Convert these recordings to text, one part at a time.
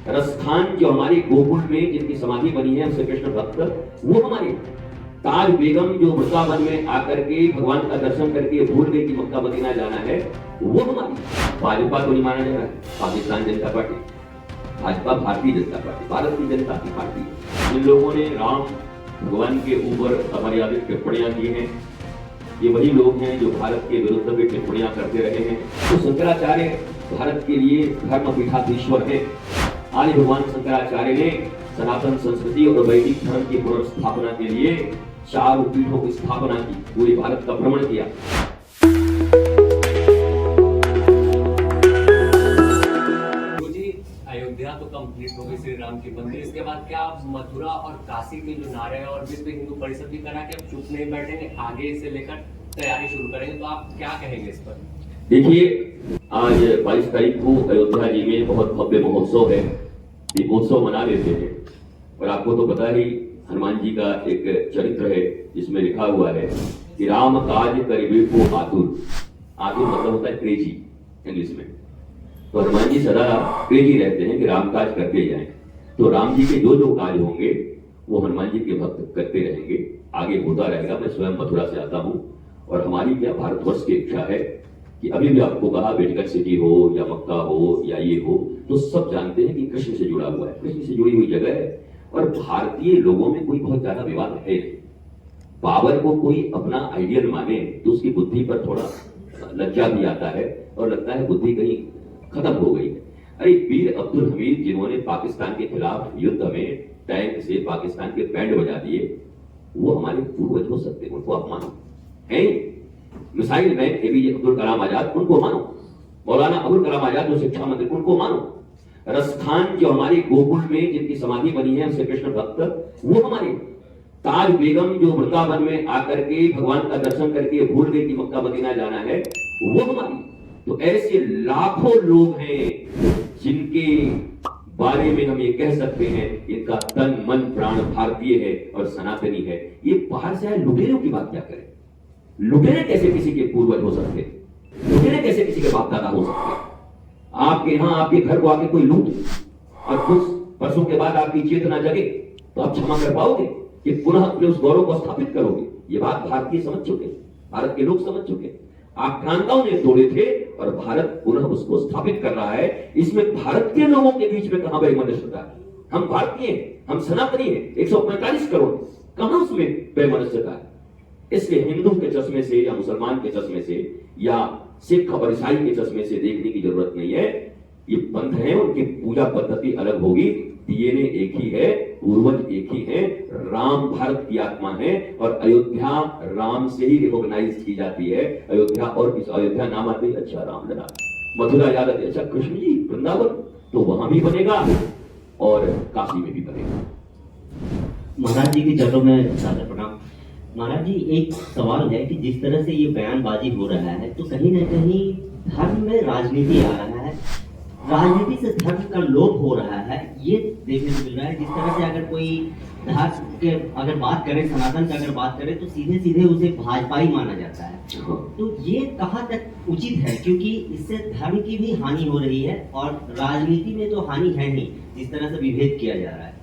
रसखान जो हमारे गोकुल में जिनकी समाधि बनी है श्री कृष्ण भक्त, वो हमारे ताज बेगम जो वृंदावन में आकर के भगवान का दर्शन करके भूल गई कि मक्का मदीना जाना है, वो हमारी। भाजपा को नहीं माना जा रहा है, पाकिस्तान जनता पार्टी। भाजपा भारतीय जनता पार्टी, भारत की जनता की पार्टी है। इन लोगों ने राम भगवान के ऊपर अमर्यादित टिप्पणियां की हैं। ये वही लोग हैं जो भारत के विरुद्ध में टिप्पणियां करते रहे हैं। तो शंकराचार्य भारत के लिए धर्म पीठाधीश्वर है। आदि भगवान शंकराचार्य ने सनातन संस्कृति और वैदिक धर्म की पुनर्स्थापना के लिए 4 पीठों की स्थापना की, पूरे भारत का भ्रमण किया। अयोध्या तो कंप्लीट हो गई श्री राम की मंदिर, इसके बाद क्या आप मथुरा और काशी के जो नारे और विश्व हिंदू परिषद भी करा के अब चुप नहीं बैठेंगे, आगे इसे लेकर तैयारी शुरू करेंगे, तो आप क्या कहेंगे इस पर? देखिए, आज 22 तारीख को अयोध्या जी में बहुत भव्य महोत्सव है। दीपोत्सव मना लेते हैं और आपको तो पता ही हनुमान जी का एक चरित्र है जिसमें लिखा हुआ है कि राम काज करिबे को आतुर। आतुर मतलब होता है क्रेजी इंग्लिश में। तो हनुमान जी सदा क्रेजी रहते हैं कि राम काज करते जाएं। तो राम जी के जो काज होंगे वो हनुमान जी के भक्त करते रहेंगे, आगे होता रहेगा। मैं स्वयं मथुरा से आता हूँ और हमारी क्या भारतवर्ष की इच्छा है कि अभी भी आपको कहा वेटिकन सिटी हो या मक्का हो या ये हो, तो सब जानते हैं कि कृष्ण से जुड़ा हुआ है, कृष्ण से जुड़ी हुई जगह है। और भारतीय लोगों में कोई बहुत ज्यादा विवाद है नहीं। बाबर को कोई अपना आइडियल माने तो उसकी बुद्धि पर थोड़ा लज्जा भी आता है और लगता है बुद्धि कहीं खत्म हो गई है। अरे वीर अब्दुल हमीद जिन्होंने पाकिस्तान के खिलाफ युद्ध में टैंक से पाकिस्तान के बैंड बजा दिए, वो हमारे पूर्वज हो सकते हैं, उनको आप मानो। है missile man APJ Abdul Kalam Azad, उनको मानो। मौलाना अबुल कलाम आजाद जो शिक्षा मंत्री, उनको मानो। रसखान जो हमारे गोकुल में जिनकी समाधि बनी है श्री कृष्ण भक्त, वो हमारे। ताज बेगम जो वृंदावन में आकर के भगवान का दर्शन करके भूल गई कि मक्का मदीना जाना है, वो हमारी। तो ऐसे लाखों लोग हैं जिनके बारे में हम ये कह सकते हैं इनका तन मन प्राण भारतीय है और सनातनी है। ये बाहर से आए लुटेरों की बात क्या करें? लुटेरे कैसे किसी के पूर्वज हो सकते? लुटेरे कैसे किसी के बाप दादा हो सकते? आपके यहां आपके घर को आके कोई लूट और कुछ वर्षों के बाद आपकी चेतना जगे तो आप क्षमा कर पाओगे कि पुनः अपने उस गौरव को स्थापित करोगे? ये बात भारतीय समझ चुके, भारत के लोग समझ चुके। आक्रांताओं ने तोड़े थे और भारत पुनः उसको स्थापित कर रहा है। इसमें भारत के लोगों के बीच में कहां वैमनस्यता है? हम भारतीय हैं, हम सनातनी हैं, 145 करोड़, कहां उसमें वैमनस्यता है? इसलिए हिंदू के चश्मे से या मुसलमान के चश्मे से या सिख और ईसाई के चश्मे से देखने की जरूरत नहीं है। ये पंथ है, उनकी पूजा पद्धति अलग होगी, डीएनए एक ही है, पूर्वज एक ही है। राम भारत की आत्मा है और अयोध्या राम से ही रिकॉग्नाइज की जाती है। अयोध्या और किस अयोध्या नाम आते ही अच्छा राम लड़ा, मथुरा याद आते अच्छा कृष्ण जी, वृंदावन तो वहां भी बनेगा और काशी में भी बनेगा। महाराज जी के चरणों में सादर प्रणाम। महाराज जी, एक सवाल है कि जिस तरह से ये बयानबाजी हो रहा है तो कहीं ना कहीं धर्म में राजनीति आ रहा है, राजनीति से धर्म का लोप हो रहा है, ये देखने को मिल रहा है। जिस तरह से अगर कोई धर्म के अगर बात करें, सनातन की अगर बात करें तो सीधे सीधे उसे भाजपाई माना जाता है। तो ये कहाँ तक उचित है? क्योंकि इससे धर्म की भी हानि हो रही है और राजनीति में तो हानि है ही, जिस तरह से विभेद किया जा रहा है।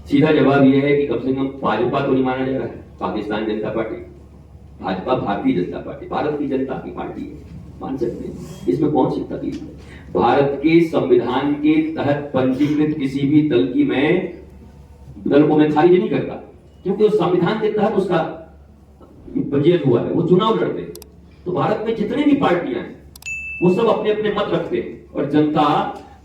सीधा जवाब यह है कि कम से कम भाजपा तो नहीं माना जा रहा है, पाकिस्तान जनता पार्टी। भाजपा भारतीय जनता पार्टी, भारत की जनता की पार्टी है, मान सकते हैं। इसमें कौन सी तकलीफ है? भारत के संविधान के तहत पंजीकृत किसी भी दल की दल को मैं खारिज नहीं करता, क्योंकि उस संविधान के तहत उसका पंजीयन हुआ है, वो चुनाव लड़ते हैं। तो भारत में जितने भी पार्टियां हैं वो सब अपने अपने मत रखते हैं और जनता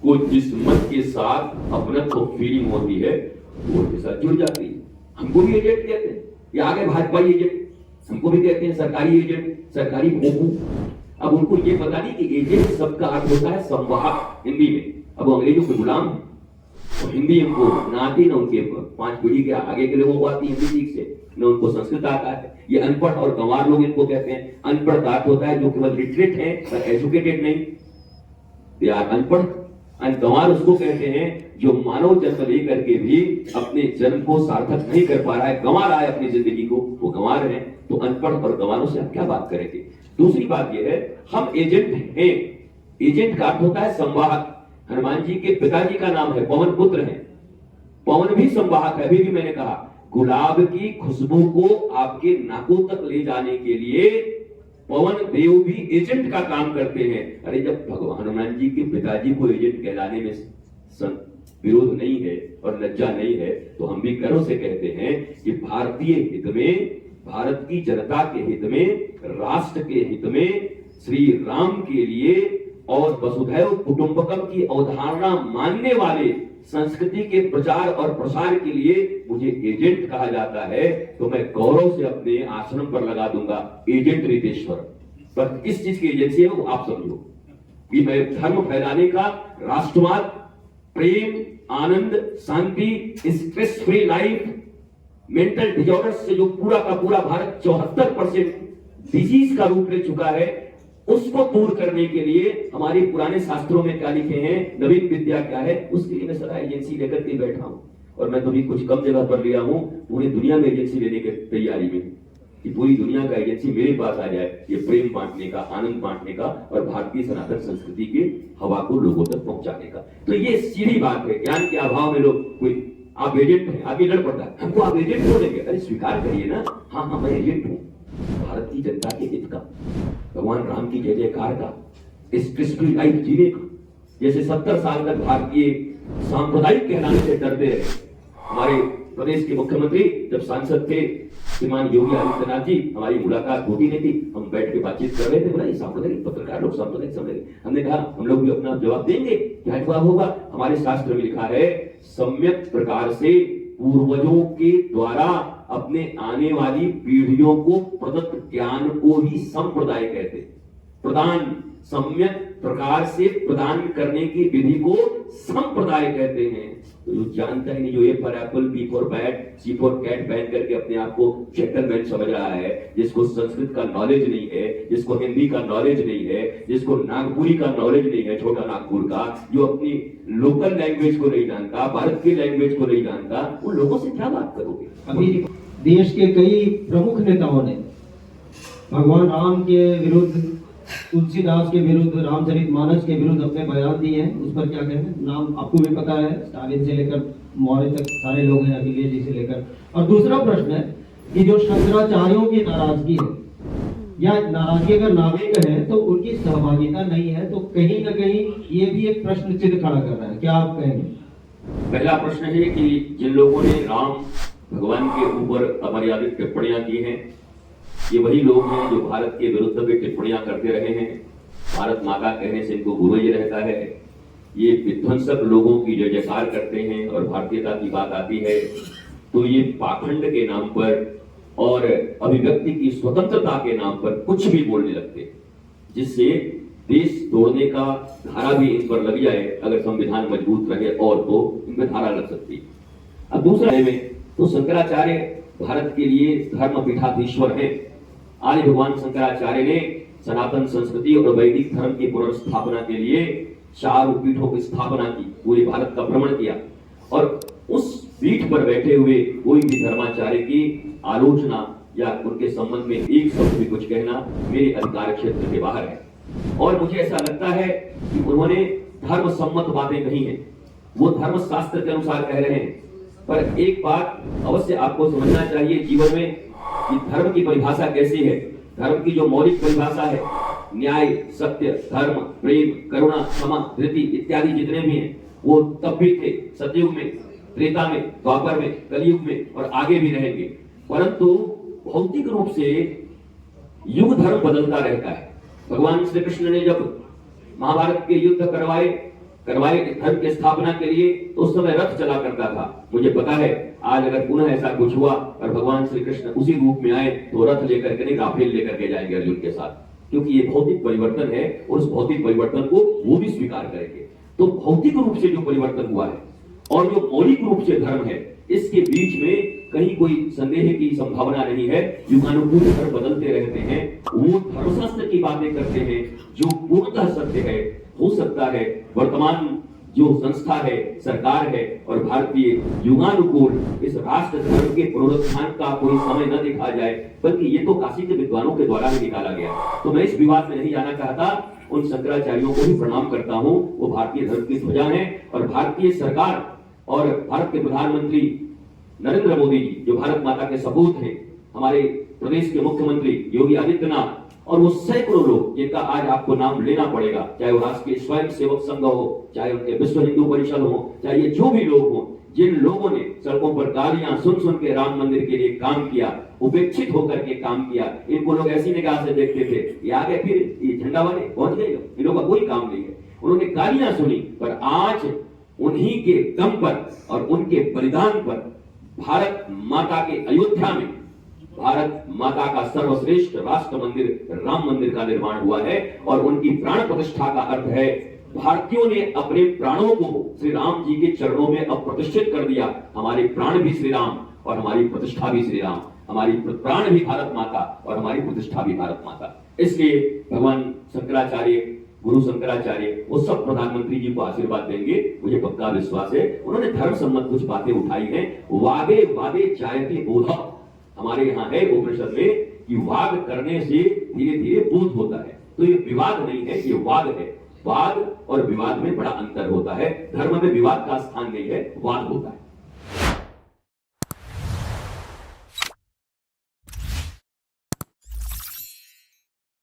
को जिस मत के साथ अपनत्व फीलिंग होती है वो उनके साथ जुड़ जाती है। हमको भी एजेंट कहते हैं, ये आगे भाजपाई एजेंट, हमको भी कहते हैं सरकारी एजेंट, सरकारी भोपू। अब उनको ये पता नहीं कि एजेंट सबका अर्थ होता है संवाहक हिंदी में। अब अंग्रेजों के गुलाम है और हिंदी उनको ना आती, न उनके 5 पीढ़ी के आगे के लोगों को आती हिंदी ठीक से, न उनको संस्कृत आता है। ये अनपढ़ और गंवार लोग इनको कहते हैं। अनपढ़ का अर्थ होता है जो केवल लिटरेट है पर एजुकेटेड नहीं, दे आर अनपढ़। गंवार उसको कहते हैं जो मानव जन्म लेकर के भी अपने जन्म को सार्थक नहीं कर पा रहा है, गंवा रहा है अपनी जिंदगी को, वो गंवार है। तो अनपढ़ और गंवारों से आप क्या बात करेंगे? दूसरी बात यह है हम एजेंट हैं। एजेंट का अर्थ होता है संवाहक। हनुमान जी के पिताजी का नाम है पवन पुत्र है। पवन भी संवाहक है। अभी भी मैंने कहा गुलाब की खुशबू को आपके नाकों तक ले जाने के लिए पवन देव भी एजेंट का काम करते हैं। अरे जब भगवान हनुमान जी के पिताजी को एजेंट कहलाने में विरोध नहीं है और लज्जा नहीं है, तो हम भी गर्व से कहते हैं कि भारतीय हित में, भारत की जनता के हित में, राष्ट्र के हित में, श्री राम के लिए और वसुधैव कुटुंबकम की अवधारणा मानने वाले संस्कृति के प्रचार और प्रसार के लिए मुझे एजेंट कहा जाता है, तो मैं गौरव से अपने आश्रम पर लगा दूंगा एजेंट रितेश्वर। पर किस चीज की एजेंसी है वो आप समझो कि मैं धर्म फैलाने का, राष्ट्रवाद, प्रेम, आनंद, शांति, stress free life, mental disorders से जो पूरा का पूरा भारत 74% डिजीज का रूप ले चुका है, उसको दूर करने के लिए हमारे पुराने शास्त्रों में क्या लिखे हैं, नवीन विद्या क्या है, उसके लिए मैं सदा एजेंसी लेकर के बैठा हूं। और मैं तो भी कुछ कम जगह पर लिया हूं, पूरी दुनिया में एजेंसी लेने की तैयारी में, कि पूरी दुनिया का एजेंसी मेरे पास आ जाए, ये प्रेम बांटने का, आनंद बांटने का और भारतीय सनातन संस्कृति के हवा को लोगों तक पहुंचाने का। तो ये सीधी बात है। ज्ञान के अभाव में लोग कोई आप एजेंट हैं, आगे लड़ पड़ता है, हमको आप एजेंट बोलेंगे। अरे स्वीकार करिए ना, हाँ हाँ मैं एजेंट हूं भारत की जनता के हित का, भगवान राम की जय जयकार का, स्ट्रेस फ्री लाइफ जीने का। जैसे 70 साल तक भारतीय सांप्रदायिक कहलाने से डरते रहे हमारे प्रदेश के मुख्यमंत्री, जब सांसद थे श्रीमान योगी आदित्यनाथ जी, हमारी मुलाकात होती नहीं थी, हम बैठ के बातचीत कर रहे थे, बोला ये सांप्रदायिक पत्रकार लोग सांप्रदायिक समझ। हमने कहा हम लोग भी अपना जवाब देंगे। क्या जवाब होगा? हमारे शास्त्र में लिखा है सम्यक प्रकार से पूर्वजों के द्वारा अपने आने वाली पीढ़ियों को प्रदत्त ज्ञान को ही संप्रदाय कहते। प्रदान, सम्यक प्रकार से प्रदान करने की विधि को संप्रदाय कहते हैं। तो जो जानता ही नहीं, जो A for apple, B for bat, C for cat पहन करके अपने आप को जेंटलमैन समझ रहा है, जिसको संस्कृत का नॉलेज नहीं है, जिसको हिंदी का नॉलेज नहीं है, जिसको नागपुरी का नॉलेज नहीं है, छोटा नागपुर का, जो अपनी लोकल लैंग्वेज को नहीं जानता, भारत की लैंग्वेज को नहीं जानता, उन लोगों से क्या बात करोगे? अभी देश के कई प्रमुख नेताओं ने भगवान राम के विरुद्ध, तुलसीदास के विरुद्ध, रामचरितमानस के विरुद्ध अपने बयान दिए हैं। उस पर क्या कहना? नाम आपको भी पता है, स्टालिन से लेकर मौर्य तक सारे लोग हैं, अखिलेश जी से लेकर। और दूसरा प्रश्न है कि जो शंकराचार्यों की नाराजगी है, या नाराजगी अगर नागरिक है तो उनकी सहभागिता नहीं है, तो कहीं ना कहीं ये भी एक प्रश्न चिन्ह खड़ा कर रहा है। क्या आप कहेंगे? पहला प्रश्न है कि जिन लोगों ने राम भगवान के ऊपर अमर्यादित टिप्पणियां की हैं, ये वही लोग हैं जो भारत के विरुद्ध भी टिप्पणियां करते रहे हैं। भारत माता कहने से इनको गुरु रहता है। ये विध्वंसक लोगों की जय जयकार करते हैं और भारतीयता की बात आती है तो ये पाखंड के नाम पर और अभिव्यक्ति की स्वतंत्रता के नाम पर कुछ भी बोलने लगते, जिससे देश तोड़ने का धारा भी इन पर लग जाए। अगर संविधान मजबूत रहे और तो इनमें धारा लग सकती। अब दूसरा में तो शंकराचार्य भारत के लिए धर्म पीठाधीश्वर हैं। आर्य भगवान शंकराचार्य ने सनातन संस्कृति और वैदिक धर्म की पुनर्स्थापना के लिए 4 पीठों की स्थापना की, पूरे भारत का भ्रमण किया और उस पीठ पर बैठे हुए कोई भी धर्माचार्य की आलोचना या उनके संबंध में एक शब्द भी कुछ कहना मेरे अधिकार क्षेत्र के बाहर है। और मुझे ऐसा लगता है कि उन्होंने धर्म सम्मत बातें कही हैं, वो धर्म शास्त्र के अनुसार कह रहे हैं। पर एक बात अवश्य आपको समझना चाहिए जीवन में कि धर्म की परिभाषा कैसी है। धर्म की जो मौलिक परिभाषा है, न्याय, सत्य, धर्म, प्रेम, करुणा, क्षमा, धृति इत्यादि जितने भी हैं, वो तब भी थे, सतयुग में, त्रेता में, द्वापर में, कलयुग में और आगे भी रहेंगे। परंतु भौतिक रूप से युग धर्म बदलता रहता है। भगवान श्री कृष्ण ने जब महाभारत के युद्ध करवाए धर्म की स्थापना के लिए, तो उस समय रथ चला करता था। मुझे पता है आज अगर पुनः ऐसा कुछ हुआ और भगवान श्री कृष्ण उसी रूप में आए तो रथ लेकर के राफेल लेकर के जाएंगे अर्जुन के साथ, क्योंकि ये भौतिक परिवर्तन है और उस भौतिक परिवर्तन को वो भी स्वीकार करेंगे। तो भौतिक रूप से जो परिवर्तन हुआ है और जो मौलिक रूप से धर्म है, इसके बीच में कहीं कोई संदेह की संभावना नहीं है। युगानुकूल धर्म बदलते रहते हैं, वो धर्मशास्त्र की बातें करते हैं जो पूर्णतः सत्य है। हो सकता है वर्तमान जो संस्था है, सरकार है और भारतीय युगानुकूल इस राष्ट्र धर्म के पुनरुत्थान का कोई समय न दिखा जाए, बल्कि ये तो काशी के विद्वानों के द्वारा ही निकाला गया। तो मैं इस विवाद में नहीं जाना चाहता। उन शंकराचार्यों को भी प्रणाम करता हूं। वो भारतीय धर्म की ध्वजा है और भारतीय सरकार और भारत के प्रधानमंत्री नरेंद्र मोदी जी जो भारत माता के सपूत हैं, हमारे प्रदेश के मुख्यमंत्री योगी आदित्यनाथ और वो सैकड़ों लोग जिनका आज आपको नाम लेना पड़ेगा, चाहे वो राष्ट्रीय स्वयं सेवक संघ हो, चाहे उनके विश्व हिंदू परिषद हो, चाहे ये जो भी लोग हो, जिन लोगों ने सड़कों पर गालियां सुन सुन के राम मंदिर के लिए काम किया, उपेक्षित होकर के काम किया, इनको लोग ऐसी निगाह से देखते थे, ये आ गए फिर ये झंडा वाले पहुंच गए, इन लोगों का कोई काम नहीं है। उन्होंने गालियां सुनी, पर आज उन्हीं के दम पर और उनके बलिदान पर भारत माता के अयोध्या में भारत माता का सर्वश्रेष्ठ राष्ट्र मंदिर राम मंदिर का निर्माण हुआ है। और उनकी प्राण प्रतिष्ठा का अर्थ है भारतीयों ने अपने प्राणों को श्री राम जी के चरणों में अप्रतिष्ठित कर दिया। हमारे प्राण भी श्री राम और हमारी प्रतिष्ठा भी श्री राम, हमारी प्राण भी भारत माता और हमारी प्रतिष्ठा भी भारत माता। इसलिए भगवान शंकराचार्य, गुरु शंकराचार्य वो सब प्रधानमंत्री जी को आशीर्वाद देंगे, मुझे पक्का विश्वास है। उन्होंने धर्म संबंध कुछ बातें उठाई हैं। वादे वादे जायते बोधा, हमारे यहाँ है उपनिषद में कि वाद करने से धीरे धीरे बोध होता है। तो ये विवाद नहीं है, ये वाद है। वाद और विवाद में बड़ा अंतर होता है। धर्म में विवाद का स्थान नहीं है, वाद होता है।